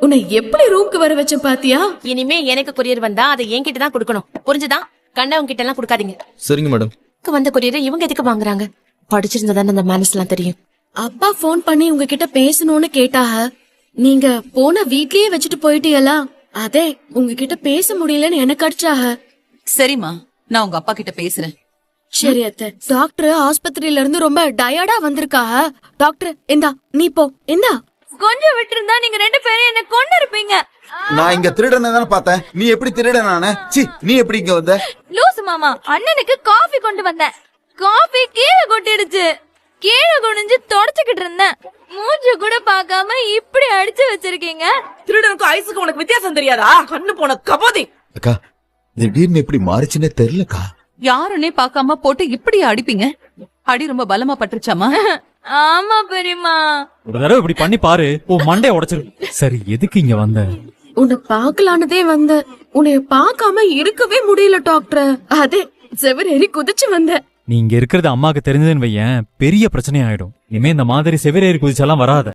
உன்னை எப்படி ரூம்க்கு வர வச்ச பாத்தியா? இனிமே எனக்கு கொரியர் வந்தா அதை என்கிட்ட தான் கொடுக்கணும், புரிஞ்சுதா? கண்டவங்க கிட்ட எல்லாம் கொடுக்காதீங்க. சரிங்க மேடம். வந்த கொரியரை இவங்க எதுக்கு வாங்குறாங்க? படிச்சிருந்தா தானே அந்த மேனஸ் எல்லாம் தெரியும். அப்பா போன் பண்ணி உங்ககிட்ட பேசணும்னு கேட்டாக. நீங்க போன வீட்லயே வச்சுட்டு போயிட்டீங்களா? அதே உங்ககிட்ட பேச முடியலன்னு எனக்கு அடிச்சாக. சரிம்மா, நான் உங்க அப்பா கிட்ட பேசுறேன். சரி அத்தை. டாக்டர் ஆஸ்பத்திரியில இருந்து ரொம்ப டயர்டா வந்திருக்காக. டாக்டர் இந்தா நீ போ. இந்தா கொஞ்சம் விட்டுருந்தா நீங்க 2 பேரும் என்ன கொண்டு இருப்பீங்க. நான் இங்க திருடனை தானே பார்த்தேன். நீ எப்படி திருடனானே? சி, நீ எப்படி இங்க வந்த? லூசு மாமா, அண்ணனுக்கு காஃபி கொண்டு வந்தேன். காஃபி கீழே கொட்டிடுச்சு. கீழே குனிஞ்சு தொடச்சுக்கிட்டு இருந்தேன். மூஞ்ச கூட பார்க்காம இப்படி அடிச்சு வச்சிருக்கீங்க. திருடனுக்கும் ஐஸுக்கு உனக்கு வித்தியாசம் தெரியாதா? கண்ணு போன கபோதி. அக்கா, திடீர்னு எப்படி மாறிச்சுன்னே தெரியலக்கா. யாருன்னே பார்க்காம போட்டு இப்படி அடிப்பீங்க? அடி ரொம்ப பலமா பட்டுருச்சாமா? ஆமா பெரியம்மா. ஒரு தடவை இப்படி பண்ணி பாரு, மண்டைய உடைச்சிரு. சரி, எதுக்கு இங்க வந்த? உன்னை பாக்கலானதே வந்த. உன்னைய பார்க்காம இருக்கவே முடியல டாக்டர். அதே செவரேறி குதிச்சு வந்த. நீ இங்க இருக்கிறது அம்மாக்கு தெரிஞ்சதுன்னு வையேன், பெரிய பிரச்சனை ஆயிடும். இனிமே இந்த மாதிரி செவிரேறி குதிச்செல்லாம் வராத.